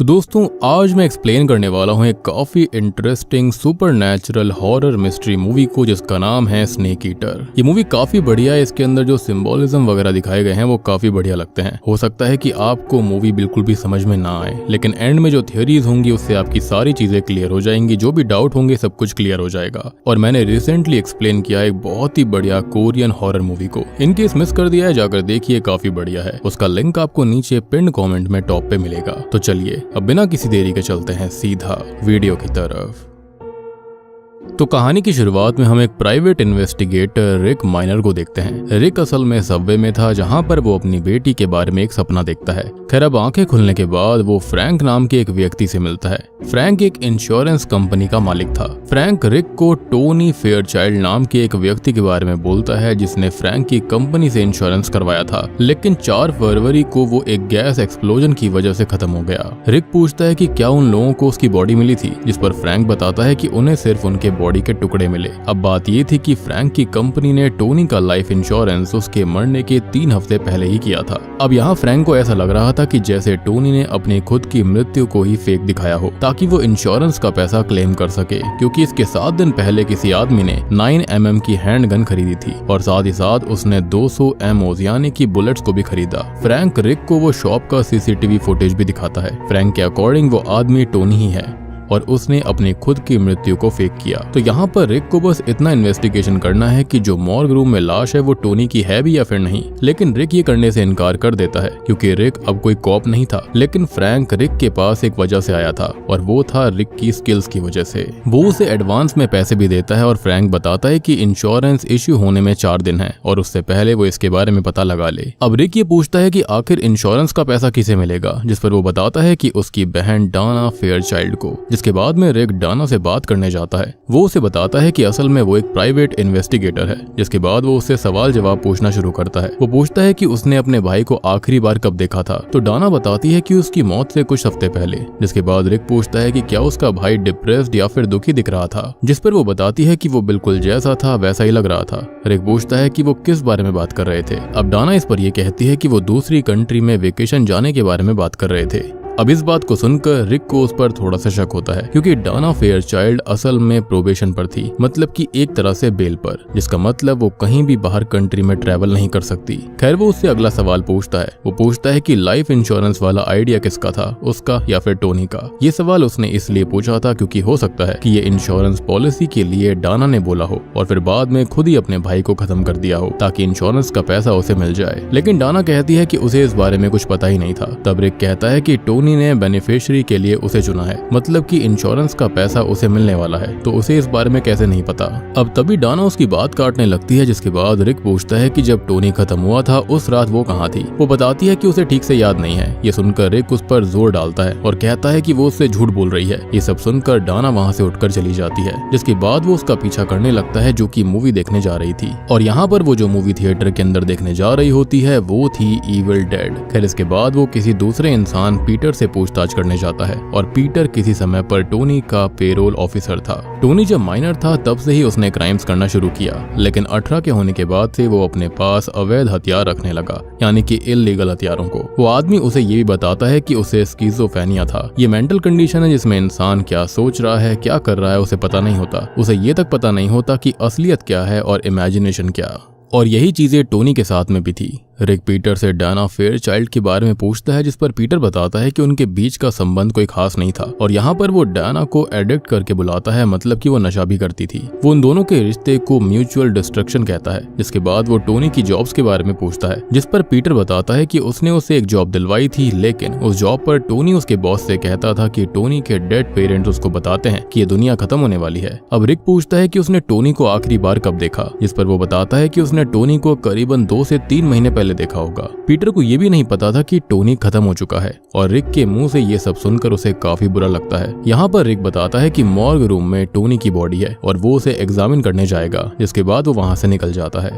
तो दोस्तों आज मैं एक्सप्लेन करने वाला हूँ एक काफी interesting supernatural horror mystery movie को जिसका नाम है स्नेक ईटर। ये मूवी काफी बढ़िया है। इसके अंदर जो सिंबोलिज्म वगैरह दिखाए गए हैं वो काफी बढ़िया लगते हैं। हो सकता है कि आपको मूवी बिल्कुल भी समझ में ना आए, लेकिन एंड में जो थियोरीज होंगी उससे आपकी सारी चीजें क्लियर हो जाएंगी। जो भी डाउट होंगे सब कुछ क्लियर हो जाएगा। और मैंने रिसेंटली एक्सप्लेन किया एक बहुत ही बढ़िया कोरियन हॉरर मूवी को। इनकेस मिस कर दिया है जाकर देखिए, काफी बढ़िया है। उसका लिंक आपको नीचे पिन कमेंट में टॉप पे मिलेगा। तो चलिए अब बिना किसी देरी के चलते हैं सीधा वीडियो की तरफ। तो कहानी की शुरुआत में हम एक प्राइवेट इन्वेस्टिगेटर रिक माइनर को देखते हैं। रिक असल में सबवे में था जहां पर वो अपनी बेटी के बारे में एक सपना देखता है। खैर अब आंखें खुलने के बाद वो फ्रैंक नाम के एक व्यक्ति से मिलता है। फ्रैंक एक इंश्योरेंस कंपनी का मालिक था। फ्रैंक रिक को टोनी फेयरचाइल्ड नाम के एक व्यक्ति के बारे में बोलता है जिसने फ्रैंक की कंपनी से इंश्योरेंस करवाया था, लेकिन 4 फरवरी को वो एक गैस एक्सप्लोजन की वजह से खत्म हो गया। रिक पूछता है कि क्या उन लोगों को उसकी बॉडी मिली थी, जिस पर फ्रैंक बताता है कि उन्हें सिर्फ उनके बॉडी के टुकड़े मिले। अब बात ये थी कि फ्रैंक की कंपनी ने टोनी का लाइफ इंश्योरेंस उसके मरने के 3 हफ्ते पहले ही किया था। अब यहाँ फ्रैंक को ऐसा लग रहा था कि जैसे टोनी ने अपनी खुद की मृत्यु को ही फेक दिखाया हो ताकि वो इंश्योरेंस का पैसा क्लेम कर सके, क्योंकि इसके 7 दिन पहले किसी आदमी ने 9mm की हैंड गन खरीदी थी और साथ ही साथ उसने 200 एमओ यानी कि बुलेट्स को भी खरीदा। फ्रैंक रिक को वो शॉप का सीसीटीवी फुटेज भी दिखाता है। फ्रैंक के अकॉर्डिंग वो आदमी टोनी ही है और उसने अपनी खुद की मृत्यु को फेक किया। तो यहाँ पर रिक को बस इतना इन्वेस्टिगेशन करना है कि जो मॉर्ग रूम में लाश है वो टोनी की है भी या फिर नहीं। लेकिन रिक ये करने से इनकार कर देता है क्योंकि रिक अब कोई कॉप नहीं था। लेकिन फ्रैंक रिक के पास एक वजह से आया था और वो था रिक की स्किल्स की वजह से। वो उसे एडवांस में पैसे भी देता है और फ्रैंक बताता है कि इंश्योरेंस इश्यू होने में 4 दिन है और उससे पहले वो इसके बारे में पता लगा ले। अब रिक ये पूछता है कि आखिर इंश्योरेंस का पैसा किसे मिलेगा, जिस पर वो बताता है कि उसकी बहन डाना फेयरचाइल्ड को। जिसके बाद में रिक डाना से बात करने जाता है। वो उसे बताता है कि असल में वो एक प्राइवेट इन्वेस्टिगेटर है। जिसके बाद वो उससे सवाल जवाब पूछना शुरू करता है। वो पूछता है कि उसने अपने भाई को आखिरी बार कब देखा था, तो डाना बताती है कि उसकी मौत से कुछ हफ्ते पहले। जिसके बाद रिक पूछता है कि क्या उसका भाई डिप्रेस्ड या फिर दुखी दिख रहा था, जिस पर वो बताती है कि वो बिल्कुल जैसा था वैसा ही लग रहा था। रिक पूछता है कि वो किस बारे में बात कर रहे थे। अब डाना इस पर यह कहती है कि वो दूसरी कंट्री में वेकेशन जाने के बारे में बात कर रहे थे। अब इस बात को सुनकर रिक को उस पर थोड़ा सा शक होता है क्योंकि डाना फेयरचाइल्ड असल में प्रोबेशन पर थी, मतलब कि एक तरह से बेल पर, जिसका मतलब वो कहीं भी बाहर कंट्री में ट्रैवल नहीं कर सकती। खैर वो उससे अगला सवाल पूछता है। वो पूछता है कि लाइफ इंश्योरेंस वाला आइडिया किसका था, उसका या फिर टोनी का। ये सवाल उसने इसलिए पूछा था क्योंकि हो सकता है कि ये इंश्योरेंस पॉलिसी के लिए डाना ने बोला हो और फिर बाद में खुद ही अपने भाई को खत्म कर दिया हो ताकि इंश्योरेंस का पैसा उसे मिल जाए। लेकिन डाना कहती है कि उसे इस बारे में कुछ पता ही नहीं था। तब रिक कहता है कि टोनी ने बेनिफिशियरी के लिए उसे चुना है, मतलब कि इंश्योरेंस का पैसा उसे मिलने वाला है, तो उसे इस बारे में कैसे नहीं पता। अब तभी डाना उसकी बात काटने लगती है। जिसके बाद रिक पूछता है कि जब टोनी खत्म हुआ था उस रात वो कहाँ थी। वो बताती है कि उसे ठीक से याद नहीं है। ये सुनकर रिक उस पर जोर डालता है और कहता है कि वो उससे झूठ बोल रही है। ये सब सुनकर डाना वहाँ से उठकर चली जाती है। जिसके बाद वो उसका पीछा करने लगता है जो कि मूवी देखने जा रही थी। और यहाँ पर वो जो मूवी थिएटर के अंदर देखने जा रही होती है वो थी इविल डेड। खैर इसके बाद वो किसी दूसरे इंसान पीटर से पूछताछ करने जाता है और पीटर किसी समय पर टोनी का पेरोल ऑफिसर था। टोनी जब माइनर था तब से ही उसने क्राइम्स करना शुरू किया, लेकिन 18 के होने के बाद से वो अपने पास अवैध हथियार रखने लगा, यानी कि इल्लीगल हथियारों को। वो आदमी उसे ये भी बताता है कि उसे स्किज़ोफ्रेनिया था। ये मेंटल कंडीशन है जिसमें इंसान क्या सोच रहा है, क्या कर रहा है उसे पता नहीं होता। उसे ये तक पता नहीं होता कि असलियत क्या है और इमेजिनेशन क्या। और यही चीजें टोनी के साथ में भी थी। रिक पीटर से डाना फेयरचाइल्ड के बारे में पूछता है, जिस पर पीटर बताता है कि उनके बीच का संबंध कोई खास नहीं था और यहाँ पर वो डाना को एडिक्ट करके बुलाता है, मतलब कि वो नशा भी करती थी। वो उन दोनों के रिश्ते को म्यूचुअल डिस्ट्रक्शन कहता है। जिसके बाद वो टोनी की जॉब्स के बारे में पूछता है, जिस पर पीटर बताता है कि उसने उसे एक जॉब दिलवाई थी, लेकिन उस जॉब पर टोनी उसके बॉस से कहता था कि टोनी के डेड पेरेंट्स उसको बताते हैं कि ये दुनिया खत्म होने वाली है। अब रिक पूछता है कि उसने टोनी को आखिरी बार कब देखा, जिस पर वो बताता है कि उसने टोनी को करीबन 2 से 3 महीने पहले देखा होगा। पीटर को यह भी नहीं पता था कि टोनी खत्म हो चुका है और रिक के मुंह से ये सब सुनकर उसे काफी बुरा लगता है। यहाँ पर रिक बताता है कि मॉर्ग रूम में टोनी की बॉडी है और वो उसे एग्जामिन करने जाएगा। जिसके बाद वो वहां से निकल जाता है।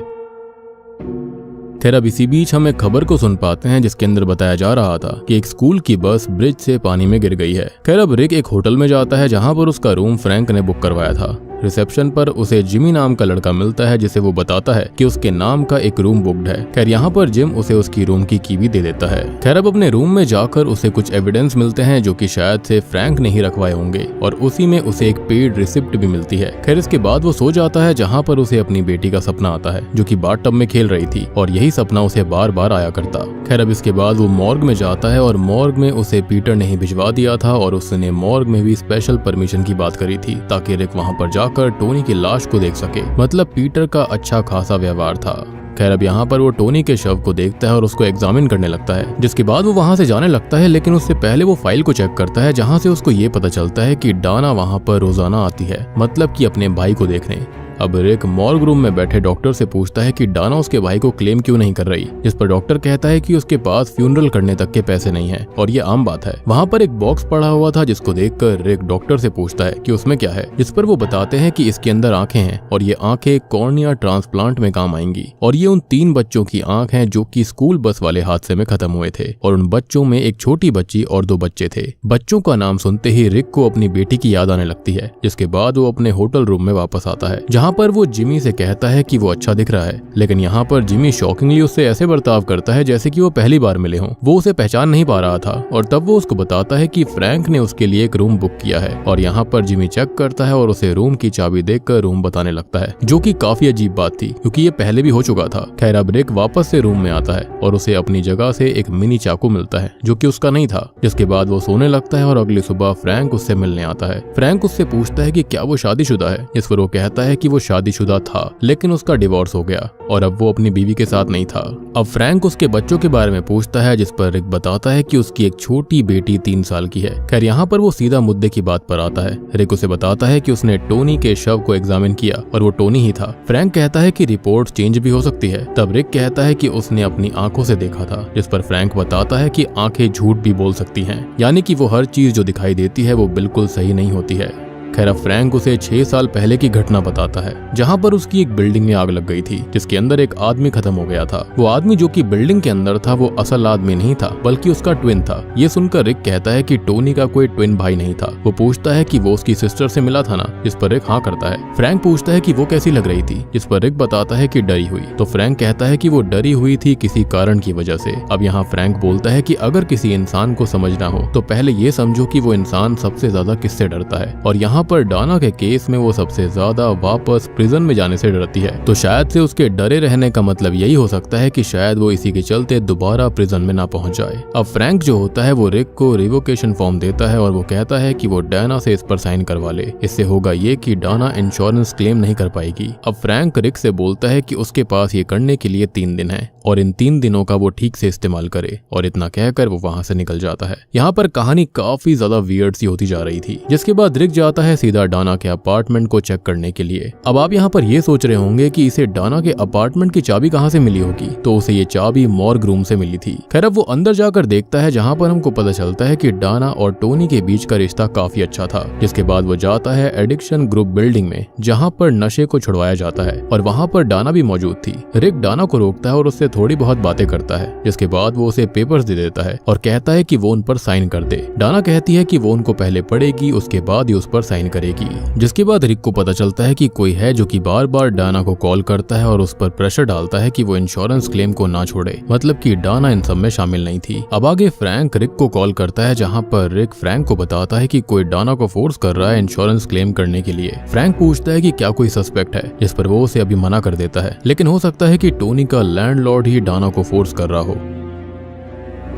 खैर अब इसी बीच हम एक खबर को सुन पाते हैं जिसके अंदर बताया जा रहा था कि एक स्कूल की बस ब्रिज से पानी में गिर गई है। खैर अब रिक एक होटल में जाता है जहाँ पर उसका रूम फ्रैंक ने बुक करवाया था। रिसेप्शन पर उसे जिमी नाम का लड़का मिलता है जिसे वो बताता है कि उसके नाम का एक रूम बुक्ड है। खैर यहाँ पर जिम उसे उसकी रूम की भी दे देता है। खैर अब अपने रूम में जाकर उसे कुछ एविडेंस मिलते हैं जो कि शायद से फ्रैंक ने ही रखवाए होंगे और उसी में उसे एक पेड रिसिप्ट भी मिलती है। खैर इसके बाद वो सो जाता है जहाँ पर उसे अपनी बेटी का सपना आता है जो कि बाथ टब में खेल रही थी और यही सपना उसे बार बार आया करता। खैर अब इसके बाद वो मॉर्ग में जाता है और मॉर्ग में उसे पीटर ने ही भिजवा दिया था और उसने मॉर्ग में भी स्पेशल परमिशन की बात करी थी ताकि रिक वहाँ पर जाकर टोनी की लाश को देख सके। मतलब पीटर का अच्छा खासा व्यवहार था। खैर अब यहाँ पर वो टोनी के शव को देखता है और उसको एग्जामिन करने लगता है, जिसके बाद वो वहाँ से जाने लगता है। लेकिन उससे पहले वो फाइल को चेक करता है जहाँ से उसको ये पता चलता है कि डाना वहाँ पर रोजाना आती है, मतलब कि अपने भाई को देखने। अब रिक मॉर्ग रूम में बैठे डॉक्टर से पूछता है कि डाना उसके भाई को क्लेम क्यों नहीं कर रही, जिस पर डॉक्टर कहता है कि उसके पास फ्यूनरल करने तक के पैसे नहीं है और ये आम बात है। वहाँ पर एक बॉक्स पड़ा हुआ था जिसको देखकर रिक डॉक्टर से पूछता है कि उसमें क्या है, जिस पर वो बताते हैं कि इसके अंदर आंखें हैं और ये आंखें कॉर्निया ट्रांसप्लांट में काम आएंगी और ये उन 3 बच्चों की आंख हैं जो कि स्कूल बस वाले हादसे में खत्म हुए थे और उन बच्चों में एक छोटी बच्ची और 2 बच्चे थे। बच्चों का नाम सुनते ही रिक को अपनी बेटी की याद आने लगती है, जिसके बाद वो अपने होटल रूम में वापस आता है जहाँ पर वो जिमी से कहता है कि वो अच्छा दिख रहा है। लेकिन यहाँ पर जिमी शॉकिंगली उससे ऐसे बर्ताव करता है जैसे कि वो पहली बार मिले हों। वो उसे पहचान नहीं पा रहा था और तब वो उसको बताता है कि फ्रैंक ने उसके लिए एक रूम बुक किया है और यहाँ पर जिमी चेक करता है और उसे रूम की चाबी देखकर रूम बताने लगता है, जो कि काफी अजीब बात थी क्योंकि ये पहले भी हो चुका था। खैर अब रिक वापस से रूम में आता है और उसे अपनी जगह से एक मिनी चाकू मिलता है जो कि उसका नहीं था, जिसके बाद वो सोने लगता है और अगली सुबह फ्रैंक उससे मिलने आता है। फ्रैंक उससे पूछता है कि क्या वो शादीशुदा है, जिस पर वो कहता है कि वो शादीशुदा था लेकिन उसका डिवोर्स हो गया और अब वो अपनी बीवी के साथ नहीं था। अब फ्रैंक उसके बच्चों के बारे में पूछता है, जिस पर रिक बताता है कि उसकी एक छोटी बेटी 3 साल की है। खैर यहाँ पर वो सीधा मुद्दे की बात पर आता है। रिक उसे बताता है कि उसने टोनी के शव को एग्जामिन किया और वो टोनी ही था। फ्रैंक कहता है कि रिपोर्ट चेंज भी हो सकती है। तब रिक कहता है कि उसने अपनी आंखों से देखा था, जिस पर फ्रैंक बताता है कि आंखें झूठ भी बोल सकती हैं, यानी कि वो हर चीज जो दिखाई देती है वो बिल्कुल सही नहीं होती है। खैर अब फ्रैंक उसे 6 साल पहले की घटना बताता है जहां पर उसकी एक बिल्डिंग में आग लग गई थी जिसके अंदर एक आदमी खत्म हो गया था। वो आदमी जो कि बिल्डिंग के अंदर था वो असल आदमी नहीं था बल्कि उसका ट्विन था। ये सुनकर रिक कहता है कि टोनी का कोई ट्विन भाई नहीं था। वो पूछता है कि वो उसकी सिस्टर से मिला था ना, जिस पर रिक हाँ करता है। फ्रैंक पूछता है कि वो कैसी लग रही थी, जिस पर रिक बताता है कि डरी हुई। तो फ्रैंक कहता है कि वो डरी हुई थी किसी कारण की वजह से। अब यहाँ फ्रैंक बोलता है कि अगर किसी इंसान को समझना हो तो पहले ये समझो कि वो इंसान सबसे ज्यादा किससे डरता है, और यहाँ पर डाना के केस में वो सबसे ज्यादा वापस प्रिजन में जाने से डरती है। तो शायद से उसके डरे रहने का मतलब यही हो सकता है कि शायद वो इसी के चलते दोबारा प्रिजन में ना पहुंच जाए। अब फ्रैंक जो होता है वो रिक को रिवोकेशन फॉर्म देता है और वो कहता है कि वो डाना से इस पर साइन करवा ले। इससे होगा ये कि डाना इंश्योरेंस क्लेम नहीं कर पाएगी। अब फ्रैंक रिक से बोलता है कि उसके पास ये करने के लिए 3 दिन है और इन 3 दिनों का वो ठीक से इस्तेमाल करे, और इतना कहकर वो वहां से निकल जाता है। यहाँ पर कहानी काफी ज्यादा वियर्ड सी होती जा रही थी, जिसके बाद रिक जाता है सीधा डाना के अपार्टमेंट को चेक करने के लिए। अब आप यहाँ पर ये सोच रहे होंगे कि इसे डाना के अपार्टमेंट की चाबी कहाँ से मिली होगी, तो उसे ये चाबी मॉर्ग रूम से मिली थी। खैर अब वो अंदर जाकर देखता है जहाँ पर हमको पता चलता है कि डाना और टोनी के बीच का रिश्ता काफी अच्छा था। जिसके बाद वो जाता है एडिक्शन ग्रुप बिल्डिंग में जहाँ पर नशे को छुड़वाया जाता है, और वहाँ पर डाना भी मौजूद थी। रिक डाना को रोकता है और उससे थोड़ी बहुत बातें करता है, जिसके बाद वो उसे पेपर्स दे देता है और कहता है कि वो उन पर साइन कर दे। डाना कहती है कि वो उनको पहले पढ़ेगी, उसके बाद ही उस पर साइन करेगी। जिसके बाद रिक को पता चलता है कि कोई है जो कि बार बार डाना को कॉल करता है और उस पर प्रेशर डालता है कि वो इंश्योरेंस क्लेम को ना छोड़े, मतलब कि डाना इन सब में शामिल नहीं थी। अब आगे फ्रैंक रिक को कॉल करता है जहाँ पर रिक फ्रैंक को बताता है कि कोई डाना को फोर्स कर रहा है इंश्योरेंस क्लेम करने के लिए। फ्रैंक पूछता है कि क्या कोई सस्पेक्ट है, जिस पर वो उसे अभी मना कर देता है, लेकिन हो सकता है कि टोनी का लैंडलॉर्ड ही डाना को फोर्स कर रहा हो।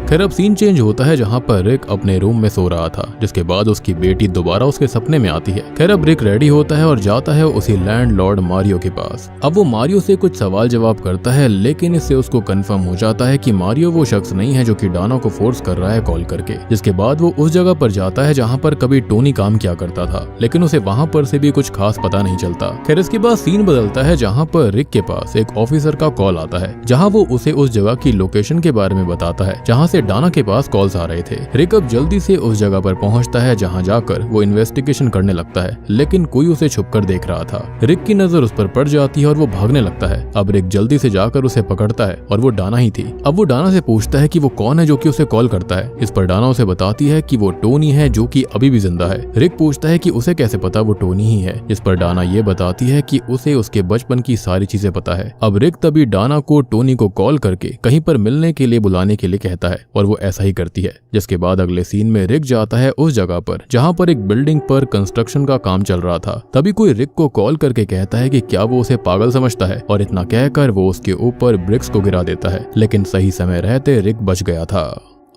खैर अब सीन चेंज होता है जहाँ पर रिक अपने रूम में सो रहा था, जिसके बाद उसकी बेटी दोबारा उसके सपने में आती है। खैर अब रिक रेडी होता है और जाता है उसी लैंडलॉर्ड मारियो के पास। अब वो मारियो से कुछ सवाल जवाब करता है, लेकिन इससे उसको कंफर्म हो जाता है कि मारियो वो शख्स नहीं है जो कि डाना को फोर्स कर रहा है कॉल करके। जिसके बाद वो उस जगह पर जाता है जहाँ पर कभी टोनी काम किया करता था, लेकिन उसे वहाँ पर से भी कुछ खास पता नहीं चलता। खैर इसके बाद सीन बदलता है जहाँ पर रिक के पास एक ऑफिसर का कॉल आता है, जहाँ वो उसे उस जगह की लोकेशन के बारे में बताता है जहाँ से डाना के पास कॉल्स आ रहे थे। रिक अब जल्दी से उस जगह पर पहुंचता है जहां जाकर वो इन्वेस्टिगेशन करने लगता है, लेकिन कोई उसे छुपकर देख रहा था। रिक की नजर उस पर पड़ जाती है और वो भागने लगता है। अब रिक जल्दी से जाकर उसे पकड़ता है और वो डाना ही थी। अब वो डाना से पूछता है कि वो कौन है जो कि उसे कॉल करता है। इस पर डाना उसे बताती है कि वो टोनी है जो कि अभी भी जिंदा है। रिक पूछता है कि उसे कैसे पता वो टोनी ही है। इस पर डाना ये बताती है कि उसे उसके बचपन की सारी चीजें पता है। अब रिक तभी डाना को टोनी को कॉल करके कहीं पर मिलने के लिए बुलाने के लिए कहता है और वो ऐसा ही करती है। जिसके बाद अगले सीन में रिक जाता है उस जगह पर जहां पर एक बिल्डिंग पर कंस्ट्रक्शन का काम चल रहा था। तभी कोई रिक को कॉल करके कहता है कि क्या वो उसे पागल समझता है, और इतना कहकर वो उसके ऊपर ब्रिक्स को गिरा देता है, लेकिन सही समय रहते रिक बच गया था।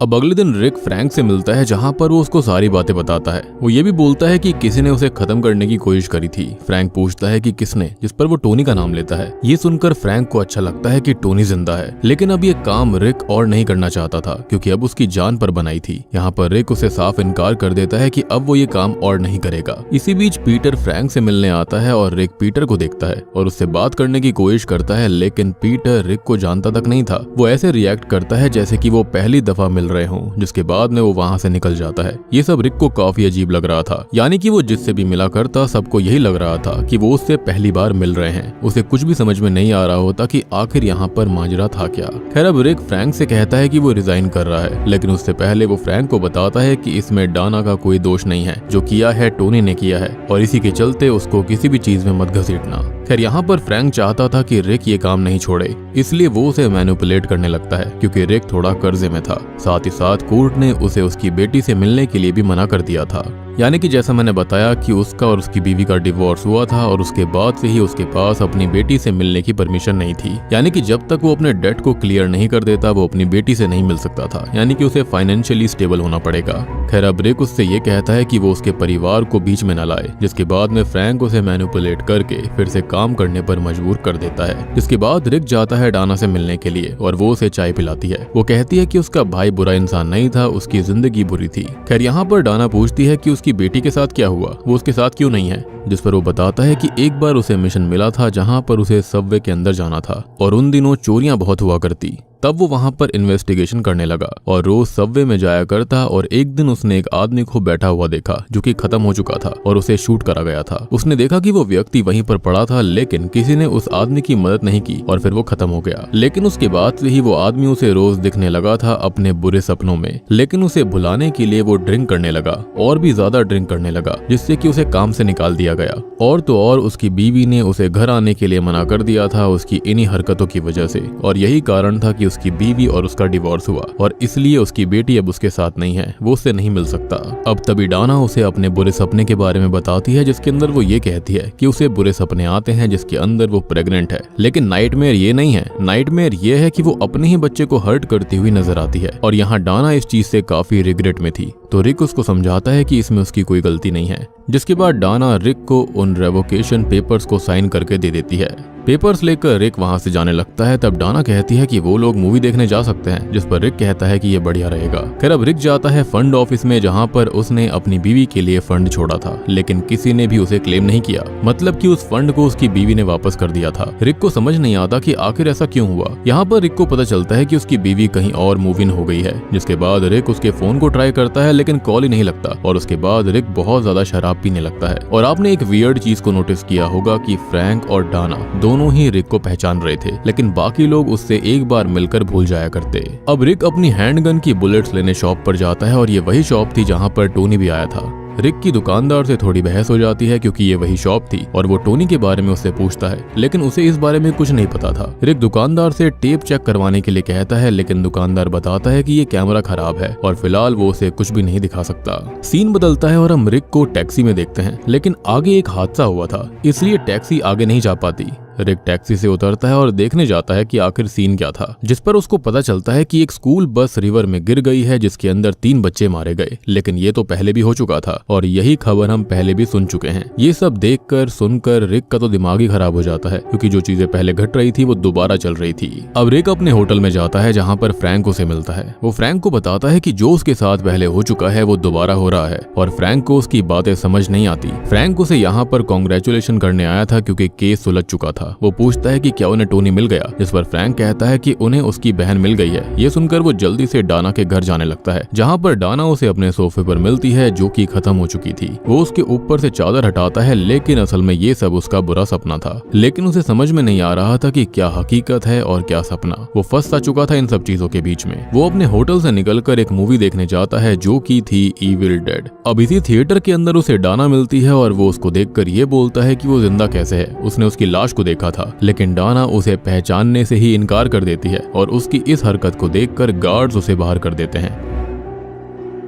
अब अगले दिन रिक फ्रैंक से मिलता है जहां पर वो उसको सारी बातें बताता है। वो ये भी बोलता है कि किसी ने उसे खत्म करने की कोशिश करी थी। फ्रैंक पूछता है कि किसने, जिस पर वो टोनी का नाम लेता है। ये सुनकर फ्रैंक को अच्छा लगता है कि टोनी जिंदा है, लेकिन अब ये काम रिक और नहीं करना चाहता था क्योंकि अब उसकी जान पर बनाई थी। यहाँ पर रिक उसे साफ इनकार कर देता है कि अब वो ये काम और नहीं करेगा। इसी बीच पीटर फ्रैंक से मिलने आता है और रिक पीटर को देखता है और उससे बात करने की कोशिश करता है, लेकिन पीटर रिक को जानता तक नहीं था। वो ऐसे रिएक्ट करता है जैसे कि वो पहली दफा मिल रहे हों, जिसके बाद में वो वहां से निकल जाता है। ये सब रिक को काफी अजीब लग रहा था, यानी कि वो जिससे भी मिला करता सबको यही लग रहा था कि वो उससे पहली बार मिल रहे हैं। उसे कुछ भी समझ में नहीं आ रहा होता कि आखिर यहाँ पर माजरा था क्या। खैर अब रिक फ्रैंक से कहता है कि वो रिजाइन कर रहा है, लेकिन उससे पहले वो फ्रैंक को बताता है कि इसमें डाना का कोई दोष नहीं है, जो किया है टोनी ने किया है, और इसी के चलते उसको किसी भी चीज में मत घसीटना। खैर यहाँ पर फ्रैंक चाहता था कि रिक ये काम नहीं छोड़े, इसलिए वो उसे मैनिपुलेट करने लगता है क्योंकि रिक थोड़ा कर्जे में था। साथ ही साथ कोर्ट ने उसे उसकी बेटी से मिलने के लिए भी मना कर दिया था। यानी कि जैसा मैंने बताया कि उसका और उसकी बीवी का डिवोर्स हुआ था और उसके बाद से ही उसके पास अपनी बेटी से मिलने की परमिशन नहीं थी। यानी कि जब तक वो अपने डेट को क्लियर नहीं कर देता वो अपनी बेटी से नहीं मिल सकता था, यानी कि उसे फाइनेंशियली स्टेबल होना पड़ेगा। खैर अब रिक उससे ये कहता है कि वो उसके परिवार को बीच में न लाए, जिसके बाद में फ्रैंक उसे मैनिपुलेट करके फिर से काम करने पर मजबूर कर देता है। जिसके बाद रिक जाता है डाना से मिलने के लिए और वो उसे चाय पिलाती है। वो कहती है कि उसका भाई बुरा इंसान नहीं था, उसकी जिंदगी बुरी थी। खैर यहाँ पर डाना पूछती है कि उसकी बेटी के साथ क्या हुआ, वो उसके साथ क्यों नहीं है, जिस पर वो बताता है कि एक बार उसे मिशन मिला था जहां पर उसे सबवे के अंदर जाना था और उन दिनों चोरियां बहुत हुआ करती। तब वो वहां पर इन्वेस्टिगेशन करने लगा और रोज सबवे में जाया करता और एक दिन उसने एक आदमी को बैठा हुआ देखा जो कि खत्म हो चुका था और उसे शूट करा गया था। उसने देखा कि वो व्यक्ति वहीं पर पड़ा था, लेकिन किसी ने उस आदमी की मदद नहीं की और फिर वो खत्म हो गया। लेकिन उसके बाद से ही वो आदमी उसे रोज दिखने लगा था अपने बुरे सपनों में, लेकिन उसे भुलाने के लिए वो ड्रिंक करने लगा और भी ज्यादा ड्रिंक करने लगा, जिससे कि उसे काम से निकाल दिया गया। और तो और उसकी बीवी ने उसे घर आने के लिए मना कर दिया था उसकी इन्हीं हरकतों की वजह से, और यही कारण था कि उसकी बीवी और उसका डिवोर्स हुआ और इसलिए उसकी बेटी अब उसके साथ नहीं है, वो उससे नहीं मिल सकता। अब तभी डाना उसे अपने बुरे सपने के बारे में बताती है, जिसके अंदर वो ये कहती है कि उसे बुरे सपने आते हैं जिसके अंदर वो प्रेग्नेंट है। लेकिन नाइटमेयर ये नहीं है, नाइटमेयर ये है कि वो अपने ही बच्चे को हर्ट करती हुई नजर आती है। और यहाँ डाना इस चीज से काफी रिग्रेट में थी, तो रिक उसको समझाता है कि इसमें उसकी कोई गलती नहीं है। जिसके बाद डाना रिक को उन रेवोकेशन पेपर्स को साइन करके दे देती है। पेपर्स लेकर रिक वहां से जाने लगता है। तब डाना कहती है कि वो लोग मूवी देखने जा सकते हैं, जिस पर रिक कहता है कि ये बढ़िया रहेगा। खैर अब रिक जाता है फंड ऑफिस में जहां पर उसने अपनी बीवी के लिए फंड छोड़ा था, लेकिन किसी ने भी उसे क्लेम नहीं किया, मतलब कि उस फंड को उसकी बीवी ने वापस कर दिया था। रिक को समझ नहीं आता कि आखिर ऐसा क्यों हुआ। यहाँ पर रिक को पता चलता है कि उसकी बीवी कहीं और मूव इन हो गई है। जिसके बाद रिक उसके फोन को ट्राई करता है, लेकिन कॉल ही नहीं लगता और उसके बाद रिक बहुत ज्यादा शराब पीने लगता है। और आपने एक वियर्ड चीज को नोटिस किया होगा कि फ्रैंक और डाना दोनों ही रिक को पहचान रहे थे, लेकिन बाकी लोग उससे एक बार मिलकर भूल जाया करते। अब रिक अपनी हैंडगन की बुलेट्स लेने शॉप पर जाता है और ये वही शॉप थी जहां पर टोनी भी आया था। रिक की दुकानदार से थोड़ी बहस हो जाती है क्योंकि ये वही शॉप थी और वो टोनी के बारे में उससे पूछता है, लेकिन उसे इस बारे में कुछ नहीं पता था। रिक दुकानदार से टेप चेक करवाने के लिए कहता है, लेकिन दुकानदार बताता है कि ये कैमरा खराब है और फिलहाल वो उसे कुछ भी नहीं दिखा सकता। सीन बदलता है और हम रिक को टैक्सी में देखते हैं, लेकिन आगे एक हादसा हुआ था, इसलिए टैक्सी आगे नहीं जा पाती। रिक टैक्सी से उतरता है और देखने जाता है कि आखिर सीन क्या था, जिस पर उसको पता चलता है कि एक स्कूल बस रिवर में गिर गई है जिसके अंदर 3 बच्चे मारे गए। लेकिन ये तो पहले भी हो चुका था और यही खबर हम पहले भी सुन चुके हैं। ये सब देखकर सुनकर रिक का तो दिमाग ही खराब हो जाता है, क्योंकि जो चीजें पहले घट रही थी वो दोबारा चल रही थी। अब रिक अपने होटल में जाता है जहाँ पर फ्रैंक उसे मिलता है। वो फ्रैंक को बताता है कि जो उसके साथ पहले हो चुका है वो दोबारा हो रहा है और फ्रैंक को उसकी बातें समझ नहीं आती। फ्रैंक उसे यहाँ पर कॉन्ग्रेचुलेशन करने आया था क्योंकि केस सुलझ चुका था, था। वो पूछता है कि क्या उन्हें टोनी मिल गया, जिस पर फ्रैंक कहता है कि उन्हें उसकी बहन मिल गई है। ये सुनकर वो जल्दी से डाना के घर जाने लगता है, जहाँ पर डाना उसे अपने सोफे पर मिलती है जो कि खत्म हो चुकी थी। वो उसके ऊपर से चादर हटाता है, लेकिन असल में ये सब उसका बुरा सपना था। लेकिन उसे समझ में नहीं आ रहा था कि क्या हकीकत है और क्या सपना। वो फंस सा चुका था इन सब चीजों के बीच में। वो अपने होटल से निकलकर एक मूवी देखने जाता है जो कि थी इविल डेड। अब इसी थिएटर के अंदर उसे डाना मिलती है और वो उसको देखकर ये बोलता है कि वो जिंदा कैसे है, उसने उसकी लाश को देखा था। लेकिन डाना उसे पहचानने से ही इनकार कर देती है और उसकी इस हरकत को देखकर गार्ड्स उसे बाहर कर देते हैं।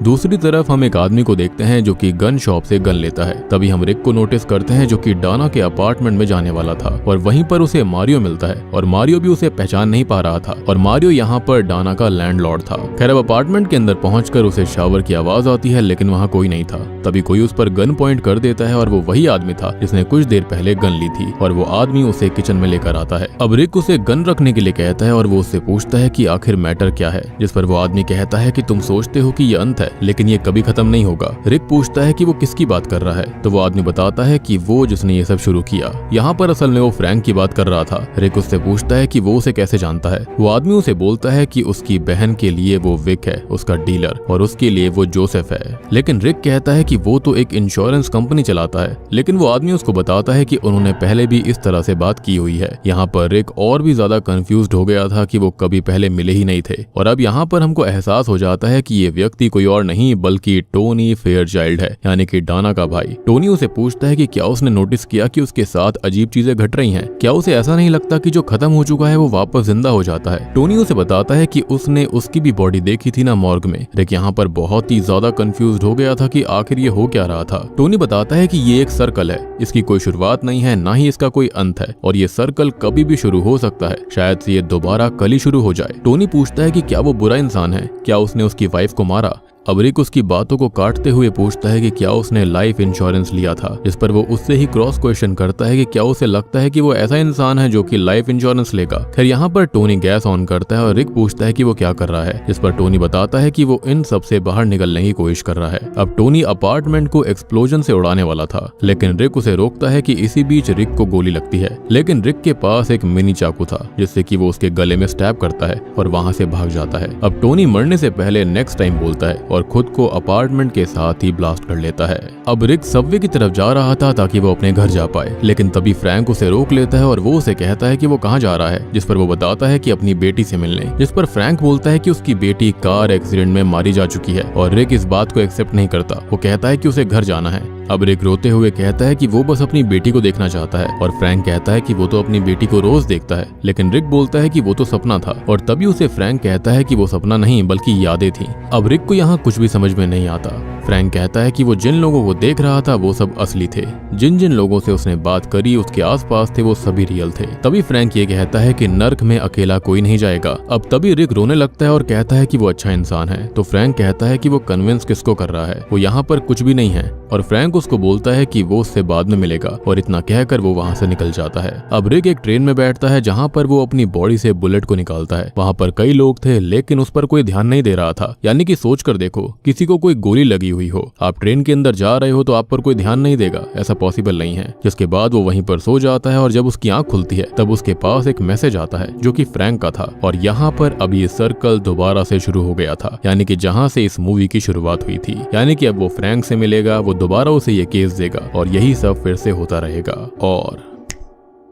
दूसरी तरफ हम एक आदमी को देखते हैं जो कि गन शॉप से गन लेता है। तभी हम रिक को नोटिस करते हैं जो कि डाना के अपार्टमेंट में जाने वाला था और वहीं पर उसे मारियो मिलता है और मारियो भी उसे पहचान नहीं पा रहा था और मारियो यहाँ पर डाना का लैंडलॉर्ड था। खैर अब अपार्टमेंट के अंदर पहुंचकर उसे शावर की आवाज आती है, लेकिन वहाँ कोई नहीं था। तभी कोई उस पर गन पॉइंट कर देता है और वो वही आदमी था जिसने कुछ देर पहले गन ली थी और वो आदमी उसे किचन में लेकर आता है। अब रिक उसे गन रखने के लिए कहता है और वो उससे पूछता है कि आखिर मैटर क्या है, जिस पर वो आदमी कहता है कि तुम सोचते हो कि ये अंत है, लेकिन ये कभी खत्म नहीं होगा। रिक पूछता है कि वो किसकी बात कर रहा है, तो वो आदमी बताता है कि वो जिसने ये सब शुरू किया। यहाँ पर असल में वो फ्रैंक की बात कर रहा था। रिक उससे पूछता है कि वो उसे कैसे जानता है। वो आदमी उसे बोलता है कि उसकी बहन के लिए वो विक है, उसका डीलर, और उसके लिए वो जोसेफ है। लेकिन रिक कहता है कि वो तो एक इंश्योरेंस कंपनी चलाता है। लेकिन वो आदमी उसको बताता है कि उन्होंने पहले भी इस तरह से बात की हुई है। यहाँ पर रिक और भी ज्यादा कंफ्यूज्ड हो गया था कि वो कभी पहले मिले ही नहीं थे। और अब यहाँ पर हमको एहसास हो जाता है कि ये व्यक्ति कोई और नहीं बल्कि टोनी फेयरचाइल्ड है, यानी कि डाना का भाई। टोनी उसे पूछता है कि क्या उसने नोटिस किया कि उसके साथ अजीब चीजें घट रही हैं। क्या उसे ऐसा नहीं लगता कि जो खत्म हो चुका है वो वापस जिंदा हो जाता है। टोनी उसे बताता है कि उसने उसकी भी बॉडी देखी थी ना मॉर्ग में। रिक यहाँ पर बहुत ही ज्यादा कंफ्यूज्ड हो गया था कि आखिर ये हो क्या रहा था। टोनी बताता है कि ये एक सर्कल है, इसकी कोई शुरुआत नहीं है, ना ही इसका कोई अंत है, और ये सर्कल कभी भी शुरू हो सकता है। शायद से ये दोबारा कल ही शुरू हो जाए। टोनी पूछता है कि क्या वो बुरा इंसान है, क्या उसने उसकी वाइफ को मारा। अब रिक उसकी बातों को काटते हुए पूछता है कि क्या उसने लाइफ इंश्योरेंस लिया था, जिस पर वो उससे ही क्रॉस क्वेश्चन करता है कि क्या उसे लगता है कि वो ऐसा इंसान है जो कि लाइफ इंश्योरेंस लेगा। खैर यहाँ पर टोनी गैस ऑन करता है और रिक पूछता है कि वो क्या कर रहा है, जिस पर टोनी बताता है कि वो इन सब से बाहर निकलने की कोशिश कर रहा है। अब टोनी अपार्टमेंट को एक्सप्लोजन से उड़ाने वाला था, लेकिन रिक उसे रोकता है कि इसी बीच रिक को गोली लगती है। लेकिन रिक के पास एक मिनी चाकू था जिससे कि वो उसके गले में स्टैब करता है और वहां से भाग जाता है। अब टोनी मरने से पहले नेक्स्ट टाइम बोलता है और खुद को अपार्टमेंट के साथ ही ब्लास्ट कर लेता है। अब रिक सबवे की तरफ जा रहा था ताकि वो अपने घर जा पाए, लेकिन तभी फ्रैंक उसे रोक लेता है और वो उसे कहता है कि वो कहाँ जा रहा है, जिस पर वो बताता है कि अपनी बेटी से मिलने। जिस पर फ्रैंक बोलता है कि उसकी बेटी कार एक्सीडेंट में मारी जा चुकी है और रिक इस बात को एक्सेप्ट नहीं करता। वो कहता है कि उसे घर जाना है। अब रिक रोते हुए कहता है कि वो बस अपनी बेटी को देखना चाहता है और फ्रैंक कहता है कि वो तो अपनी बेटी को रोज देखता है। लेकिन रिक बोलता है कि वो तो सपना था, और तभी उसे फ्रैंक कहता है कि वो सपना नहीं बल्कि यादें थी। अब रिक को यहाँ कुछ भी समझ में नहीं आता। फ्रैंक कहता है कि वो जिन लोगों को देख रहा था वो सब असली थे, जिन जिन लोगों से उसने बात करी उसके आसपास थे वो सभी रियल थे। तभी फ्रैंक ये कहता है कि नर्क में अकेला कोई नहीं जाएगा। अब तभी रिक रोने लगता है और कहता है कि वो अच्छा इंसान है। तो फ्रैंक कहता है कि वो कन्विंस किसको कर रहा है, वो यहाँ पर कुछ भी नहीं है। और फ्रैंक उसको बोलता है कि वो उससे बाद में मिलेगा, और इतना कहकर वो वहाँ से निकल जाता है। अब रिक एक ट्रेन में बैठता है जहाँ पर वो अपनी बॉडी से बुलेट को निकालता है। वहाँ पर कई लोग थे लेकिन उस पर कोई ध्यान नहीं दे रहा था। यानी कि सोच कर देखो, किसी को कोई गोली लगी हुई हो, आप ट्रेन के अंदर जा रहे हो तो आप पर कोई ध्यान नहीं देगा, ऐसा पॉसिबल नहीं है। जिसके बाद वो वहीं पर सो जाता है और जब उसकी आंख खुलती है तब उसके पास एक मैसेज आता है जो कि फ्रैंक का था। और यहाँ पर अब ये सर्कल दोबारा से शुरू हो गया था, यानी कि जहाँ से इस मूवी की शुरुआत हुई थी। यानी कि अब वो फ्रैंक से मिलेगा, वो दोबारा उसे ये केस देगा और यही सब फिर से होता रहेगा। और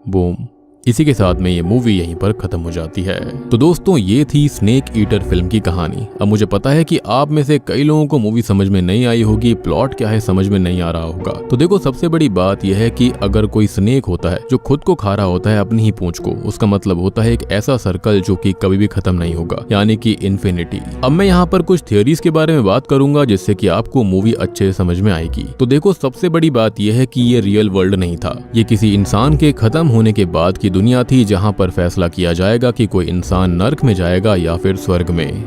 बूम, इसी के साथ में ये मूवी यहीं पर खत्म हो जाती है। तो दोस्तों ये थी स्नेक ईटर फिल्म की कहानी। अब मुझे पता है कि आप में से कई लोगों को मूवी समझ में नहीं आई होगी, प्लॉट क्या है समझ में नहीं आ रहा होगा। तो देखो सबसे बड़ी बात यह है कि अगर कोई स्नेक होता है जो खुद को खा रहा होता है अपनी ही पूंछ को, उसका मतलब होता है एक ऐसा सर्कल जो कि कभी भी खत्म नहीं होगा, यानी कि इन्फिनिटी। अब मैं यहाँ पर कुछ थियोरीज के बारे में बात करूंगा जिससे कि आपको मूवी अच्छे से समझ में आएगी। तो देखो सबसे बड़ी बात यह है कि ये रियल वर्ल्ड नहीं था, ये किसी इंसान के खत्म होने के बाद की दुनिया थी जहां पर फैसला किया जाएगा कि कोई इंसान नर्क में जाएगा या फिर स्वर्ग में।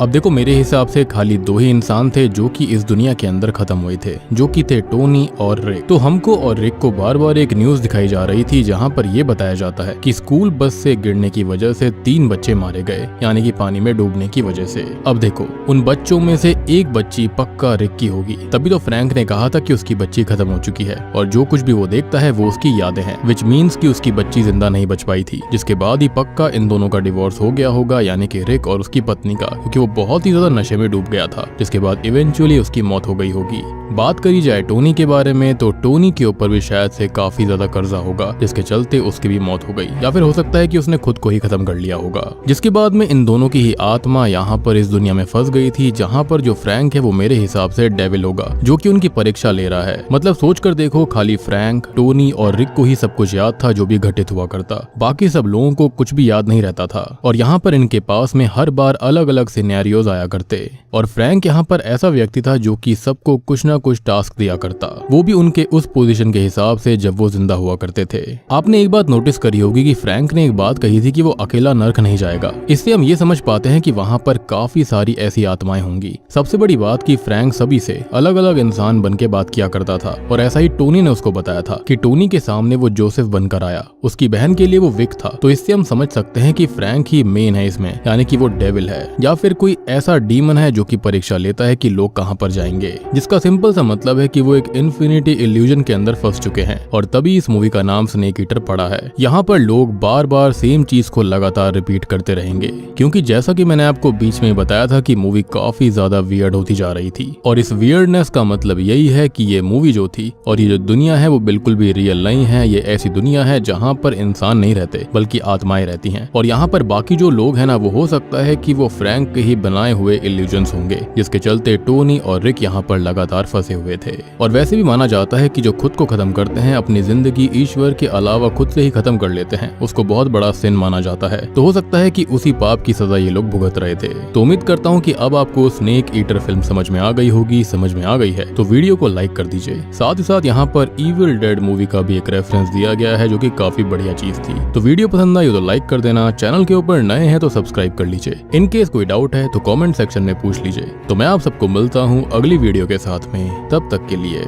अब देखो, मेरे हिसाब से खाली 2 ही इंसान थे जो कि इस दुनिया के अंदर खत्म हुए थे, जो कि थे टोनी और रिक। तो हमको और रिक को बार बार एक न्यूज दिखाई जा रही थी जहाँ पर ये बताया जाता है कि स्कूल बस से गिरने की वजह से 3 बच्चे मारे गए, यानी कि पानी में डूबने की वजह से। अब देखो, उन बच्चों में से एक बच्ची पक्का रिक की होगी, तभी तो फ्रैंक ने कहा था कि उसकी बच्ची खत्म हो चुकी है और जो कुछ भी वो देखता है वो उसकी यादें हैं, विच मीन्स कि उसकी बच्ची जिंदा नहीं बच पाई थी। जिसके बाद ही पक्का इन दोनों का डिवोर्स हो गया होगा, यानी कि रिक और उसकी पत्नी का, क्योंकि वो बहुत ही ज्यादा नशे में डूब गया था, जिसके बाद इवेंचुअली उसकी मौत हो गई होगी। बात करी जाए टोनी के बारे में तो टोनी के ऊपर भी शायद से काफी ज्यादा कर्जा होगा, जिसके चलते उसकी भी मौत हो गई, या फिर हो सकता है कि उसने खुद को ही खत्म कर लिया होगा। जिसके बाद में इन दोनों की ही आत्मा यहाँ पर इस दुनिया में फंस गई थी, जहाँ पर जो फ्रैंक है वो मेरे हिसाब से डेविल होगा, जो कि उनकी परीक्षा ले रहा है। मतलब सोच कर देखो, खाली फ्रैंक, टोनी और रिक को ही सब कुछ याद था जो भी घटित हुआ करता, बाकी सब लोगों को कुछ भी याद नहीं रहता था। और यहाँ पर इनके पास में हर बार अलग अलग सिनेरियोज आया करते, और फ्रैंक यहाँ पर ऐसा व्यक्ति था जो कि सबको कुछ ना कुछ टास्क दिया करता, वो भी उनके उस पोजीशन के हिसाब से जब वो जिंदा हुआ करते थे। आपने एक बात नोटिस करी होगी कि फ्रैंक ने एक बात कही थी कि वो अकेला नर्क नहीं जाएगा। इससे हम ये समझ पाते हैं कि वहाँ पर काफी सारी ऐसी आत्माएं होंगी। सबसे बड़ी बात कि फ्रैंक सभी से अलग अलग इंसान बन के बात किया करता था, और ऐसा ही टोनी ने उसको बताया था कि टोनी के सामने वो जोसेफ बनकर आया, उसकी बहन के लिए वो विक था। तो इससे हम समझ सकते हैं कि फ्रैंक ही मेन है इसमें, यानी कि वो डेविल है, या फिर कोई ऐसा डीमन है जो कि परीक्षा लेता है कि लोग कहाँ पर जाएंगे, जिसका सिंपल सा मतलब है कि वो एक इन्फिनिटी इल्यूजन के अंदर फंस चुके हैं, और तभी इस मूवी का नाम स्नेक ईटर पड़ा है। यहाँ पर लोग बार बार सेम चीज को लगातार रिपीट करते रहेंगे, क्योंकि जैसा कि मैंने आपको बीच में बताया था कि मूवी काफी ज्यादा वियर्ड होती जा रही थी, और इस वियर्डनेस का मतलब यही है कि ये मूवी जो थी और ये जो दुनिया है वो बिल्कुल भी रियल नहीं है। ये ऐसी दुनिया है जहाँ पर इंसान नहीं रहते बल्कि आत्माएं रहती हैं, और यहाँ पर बाकी जो लोग हैं ना, वो हो सकता है कि वो फ्रैंक के ही बनाए हुए इल्यूजन्स होंगे, जिसके चलते टोनी और रिक यहाँ पर लगातार फंसे हुए थे। और वैसे भी माना जाता है कि जो खुद को खत्म करते हैं, अपनी जिंदगी ईश्वर के अलावा खुद से ही खत्म कर लेते हैं, उसको बहुत बड़ा सिन माना जाता है। तो हो सकता है कि उसी पाप की सजा ये लोग भुगत रहे थे। तो उम्मीद करता हूँ कि अब आपको स्नेक ईटर फिल्म समझ में आ गई होगी। समझ में आ गई है तो वीडियो को लाइक कर दीजिए। साथ ही साथ यहाँ पर इविल डेड मूवी का भी एक रेफरेंस दिया गया है, जो कि काफी बढ़िया चीज थी। तो वीडियो पसंद आई तो लाइक कर देना, चैनल के ऊपर नए हैं तो सब्सक्राइब कर लीजिए। इन केस कोई डाउट है तो कमेंट सेक्शन में पूछ लीजिए। तो मैं आप सबको मिलता हूँ अगली वीडियो के साथ में, तब तक के लिए